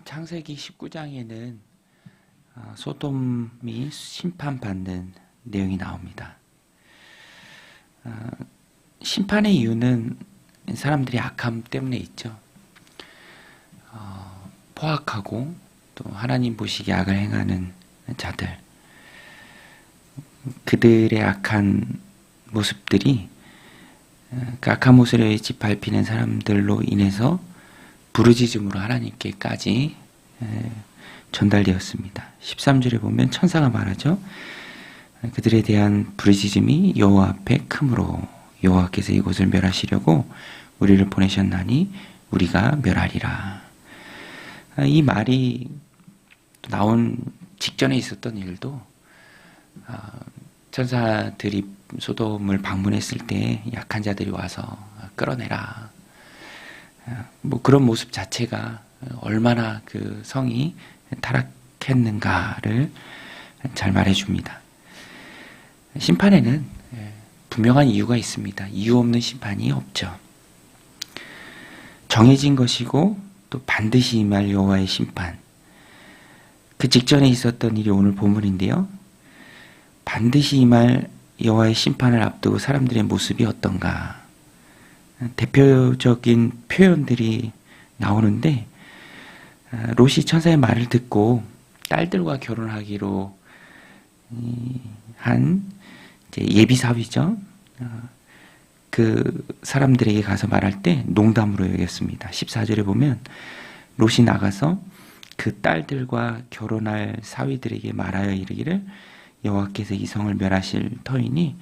창세기 19장에는 소돔이 심판받는 내용이 나옵니다. 심판의 이유는 사람들이 악함 때문에 있죠. 포악하고 또 하나님 보시기에 악을 행하는 자들, 그들의 악한 모습들이 그 악한 모습을 짓밟히는 사람들로 인해서 부르짖음으로 하나님께까지 전달되었습니다. 13절에 보면 천사가 말하죠. 그들에 대한 부르짖음이 여호와 앞에 크므로 여호와께서 이곳을 멸하시려고 우리를 보내셨나니 우리가 멸하리라. 이 말이 나온 직전에 있었던 일도 천사들이 소돔을 방문했을 때 약한 자들이 와서 끌어내라. 그런 모습 자체가 얼마나 그 성이 타락했는가를 잘 말해줍니다. 심판에는 분명한 이유가 있습니다. 이유 없는 심판이 없죠. 정해진 것이고 또 반드시 임할 여호와의 심판. 그 직전에 있었던 일이 오늘 본문인데요. 반드시 임할 여호와의 심판을 앞두고 사람들의 모습이 어떤가. 대표적인 표현들이 나오는데 롯이 천사의 말을 듣고 딸들과 결혼하기로 한 예비 사위죠. 그 사람들에게 가서 말할 때 농담으로 여겼습니다. 14절에 보면 롯이 나가서 그 딸들과 결혼할 사위들에게 말하여 이르기를 여호와께서 이 성을 멸하실 터이니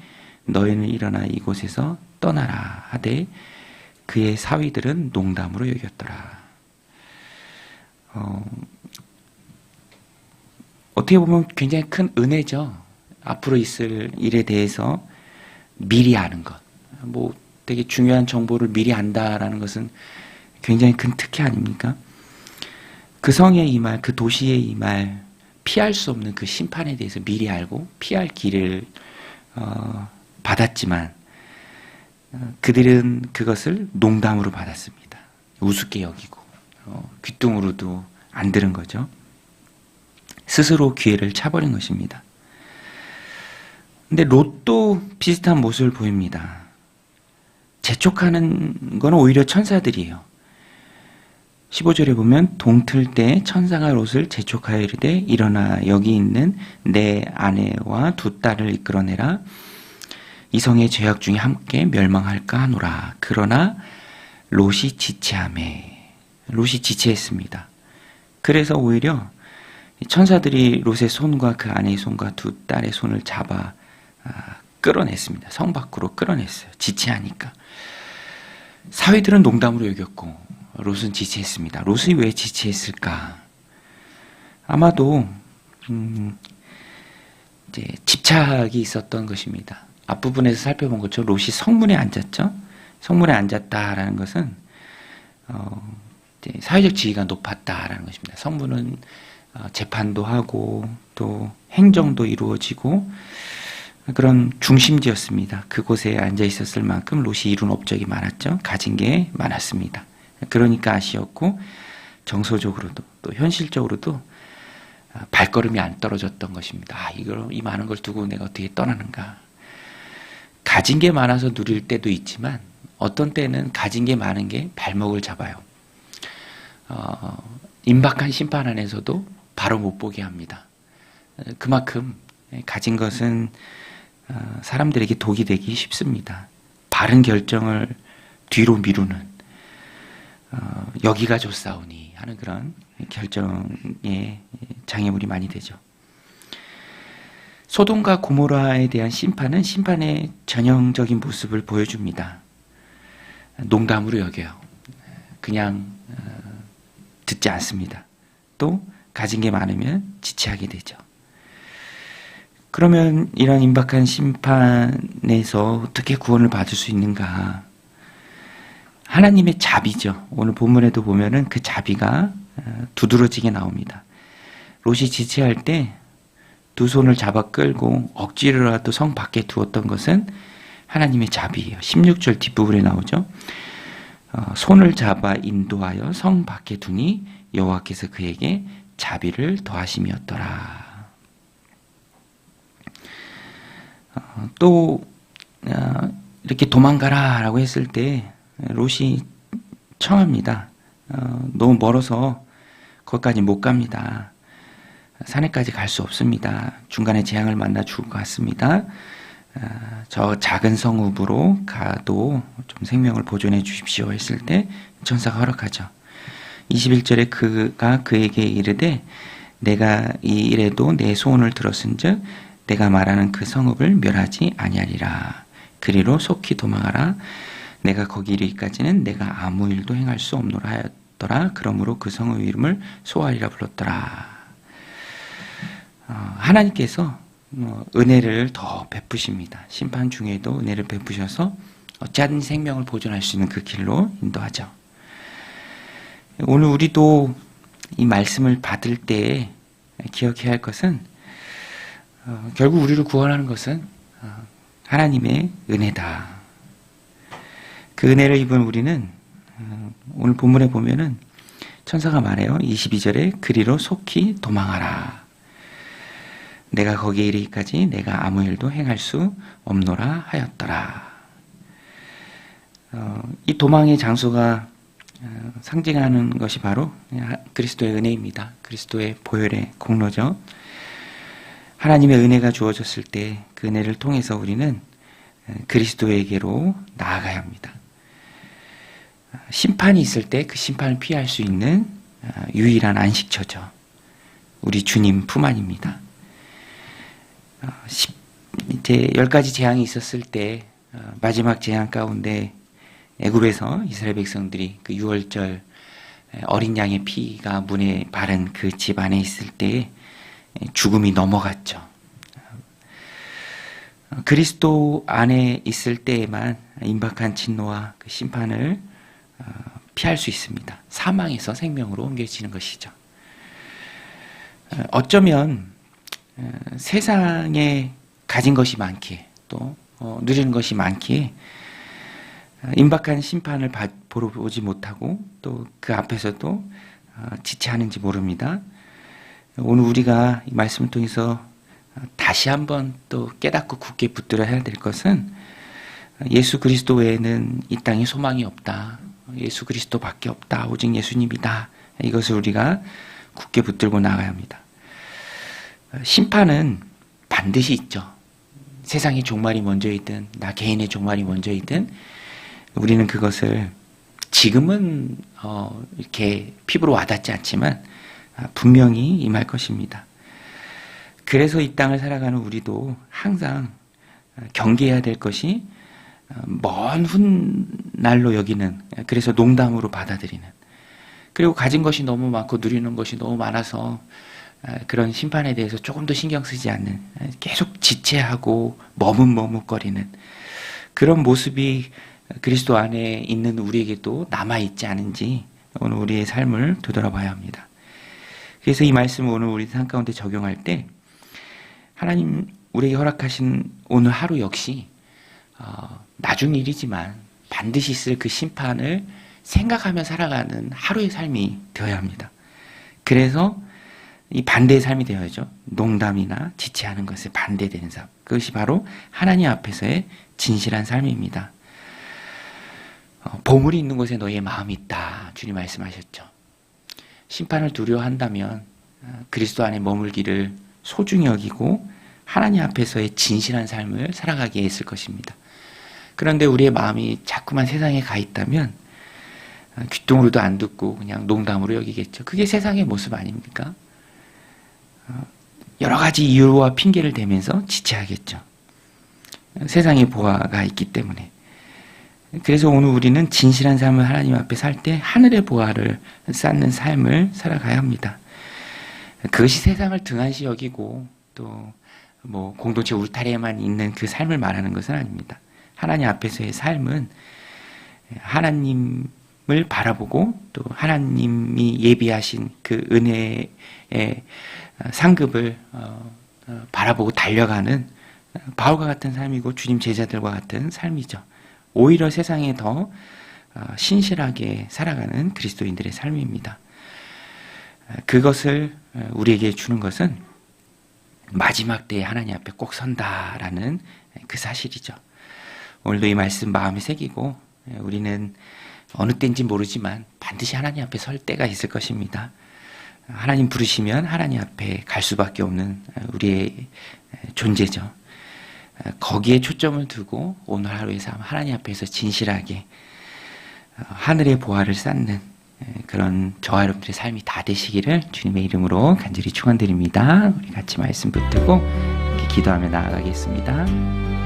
너희는 일어나 이곳에서 떠나라 하되 그의 사위들은 농담으로 여겼더라. 어떻게 보면 굉장히 큰 은혜죠. 앞으로 있을 일에 대해서 미리 아는 것. 되게 중요한 정보를 미리 안다라는 것은 굉장히 큰 특혜 아닙니까? 그 성에 임할, 그 도시에 임할 피할 수 없는 그 심판에 대해서 미리 알고 피할 길을 받았지만 그들은 그것을 농담으로 받았습니다. 우습게 여기고 귀뚱으로도 안 들은 거죠. 스스로 기회를 차버린 것입니다. 근데 롯도 비슷한 모습을 보입니다. 재촉하는 건 오히려 천사들이에요. 15절에 보면 동틀 때 천사가 롯을 재촉하여 이르되 일어나 여기 있는 내 아내와 두 딸을 이끌어내라. 이 성의 죄악 중에 함께 멸망할까 하노라. 그러나 롯이 지체하매. 롯이 지체했습니다. 그래서 오히려 천사들이 롯의 손과 그 아내의 손과 두 딸의 손을 잡아 끌어냈습니다. 성 밖으로 끌어냈어요. 지체하니까. 사위들은 농담으로 여겼고 롯은 지체했습니다. 롯이 왜 지체했을까? 아마도 이제 집착이 있었던 것입니다. 앞부분에서 살펴본 것처럼 롯이 성문에 앉았죠. 성문에 앉았다라는 것은 이제 사회적 지위가 높았다라는 것입니다. 성문은 재판도 하고 또 행정도 이루어지고 그런 중심지였습니다. 그곳에 앉아 있었을 만큼 롯이 이룬 업적이 많았죠. 가진 게 많았습니다. 그러니까 아쉬웠고 정서적으로도 또 현실적으로도 발걸음이 안 떨어졌던 것입니다. 이 많은 걸 두고 내가 어떻게 떠나는가. 가진 게 많아서 누릴 때도 있지만 어떤 때는 가진 게 많은 게 발목을 잡아요. 임박한 심판 안에서도 바로 못 보게 합니다. 그만큼 가진 것은 사람들에게 독이 되기 쉽습니다. 바른 결정을 뒤로 미루는 여기가 좋사오니 하는 그런 결정에 장애물이 많이 되죠. 소돔과 고모라에 대한 심판은 심판의 전형적인 모습을 보여줍니다. 농담으로 여겨요. 그냥 듣지 않습니다. 또 가진 게 많으면 지체하게 되죠. 그러면 이런 임박한 심판에서 어떻게 구원을 받을 수 있는가? 하나님의 자비죠. 오늘 본문에도 보면은 그 자비가 두드러지게 나옵니다. 롯이 지체할 때 두 손을 잡아 끌고 억지로라도 성 밖에 두었던 것은 하나님의 자비예요. 16절 뒷부분에 나오죠. 손을 잡아 인도하여 성 밖에 두니 여호와께서 그에게 자비를 더하심이었더라. 또 이렇게 도망가라 라고 했을 때 롯이 청합니다. 너무 멀어서 거기까지 못 갑니다. 산에까지 갈 수 없습니다. 중간에 재앙을 만나 죽을 것 같습니다. 저 작은 성읍으로 가도 좀 생명을 보존해 주십시오 했을 때 천사가 허락하죠. 21절에 그가 그에게 이르되 내가 이 일에도 내 소원을 들었은즉 내가 말하는 그 성읍을 멸하지 아니하리라. 그리로 속히 도망하라. 내가 거기 이르기까지는 내가 아무 일도 행할 수 없노라 하였더라. 그러므로 그 성읍 이름을 소알이라 불렀더라. 하나님께서 은혜를 더 베푸십니다. 심판 중에도 은혜를 베푸셔서 어찌하든 생명을 보존할 수 있는 그 길로 인도하죠. 오늘 우리도 이 말씀을 받을 때 기억해야 할 것은 결국 우리를 구원하는 것은 하나님의 은혜다. 그 은혜를 입은 우리는 오늘 본문에 보면은 천사가 말해요. 22절에 그리로 속히 도망하라. 내가 거기에 이르기까지 내가 아무 일도 행할 수 없노라 하였더라. 이 도망의 장소가 상징하는 것이 바로 그리스도의 은혜입니다. 그리스도의 보혈의 공로죠. 하나님의 은혜가 주어졌을 때 그 은혜를 통해서 우리는 그리스도에게로 나아가야 합니다. 심판이 있을 때 그 심판을 피할 수 있는 유일한 안식처죠. 우리 주님 품 안입니다. 이제 10가지 재앙이 있었을 때 마지막 재앙 가운데 애굽에서 이스라엘 백성들이 그 유월절 어린 양의 피가 문에 바른 그 집 안에 있을 때 죽음이 넘어갔죠. 그리스도 안에 있을 때에만 임박한 진노와 그 심판을 피할 수 있습니다. 사망에서 생명으로 옮겨지는 것이죠. 어쩌면 세상에 가진 것이 많기에 또 누리는 것이 많기에 임박한 심판을 보러 보지 못하고 또 그 앞에서도 지체하는지 모릅니다. 오늘 우리가 이 말씀을 통해서 다시 한번 또 깨닫고 굳게 붙들어야 될 것은 예수 그리스도 외에는 이 땅에 소망이 없다. 예수 그리스도밖에 없다. 오직 예수님이다. 이것을 우리가 굳게 붙들고 나가야 합니다. 심판은 반드시 있죠. 세상의 종말이 먼저이든 나 개인의 종말이 먼저이든 우리는 그것을 지금은 이렇게 피부로 와닿지 않지만 분명히 임할 것입니다. 그래서 이 땅을 살아가는 우리도 항상 경계해야 될 것이 먼 훗날로 여기는, 그래서 농담으로 받아들이는, 그리고 가진 것이 너무 많고 누리는 것이 너무 많아서 그런 심판에 대해서 조금 더 신경 쓰지 않는, 계속 지체하고 머뭇머뭇거리는 그런 모습이 그리스도 안에 있는 우리에게도 남아있지 않은지 오늘 우리의 삶을 되돌아봐야 합니다. 그래서 이 말씀을 오늘 우리 삶 가운데 적용할 때 하나님 우리에게 허락하신 오늘 하루 역시 나중 일이지만 반드시 있을 그 심판을 생각하며 살아가는 하루의 삶이 되어야 합니다. 그래서 이 반대의 삶이 되어야죠. 농담이나 지체하는 것에 반대되는 삶. 그것이 바로 하나님 앞에서의 진실한 삶입니다. 보물이 있는 곳에 너희의 마음이 있다. 주님 말씀하셨죠. 심판을 두려워한다면 그리스도 안에 머물기를 소중히 여기고 하나님 앞에서의 진실한 삶을 살아가게 했을 것입니다. 그런데 우리의 마음이 자꾸만 세상에 가 있다면 귀뚱으로도 안 듣고 그냥 농담으로 여기겠죠. 그게 세상의 모습 아닙니까? 여러 가지 이유와 핑계를 대면서 지체하겠죠. 세상의 보화가 있기 때문에. 그래서 오늘 우리는 진실한 삶을 하나님 앞에 살 때 하늘의 보화를 쌓는 삶을 살아가야 합니다. 그것이 세상을 등한시 여기고 또 공동체 울타리에만 있는 그 삶을 말하는 것은 아닙니다. 하나님 앞에서의 삶은 하나님을 바라보고 또 하나님이 예비하신 그 은혜의 상급을 바라보고 달려가는 바울과 같은 삶이고 주님 제자들과 같은 삶이죠. 오히려 세상에 더 신실하게 살아가는 그리스도인들의 삶입니다. 그것을 우리에게 주는 것은 마지막 때에 하나님 앞에 꼭 선다라는 그 사실이죠. 오늘도 이 말씀 마음에 새기고 우리는 어느 때인지 모르지만 반드시 하나님 앞에 설 때가 있을 것입니다. 하나님 부르시면 하나님 앞에 갈 수밖에 없는 우리의 존재죠. 거기에 초점을 두고 오늘 하루의 삶 하나님 앞에서 진실하게 하늘의 보화를 쌓는 그런 저와 여러분들의 삶이 다 되시기를 주님의 이름으로 간절히 축원드립니다. 우리 같이 말씀 붙들고 이렇게 기도하며 나아가겠습니다.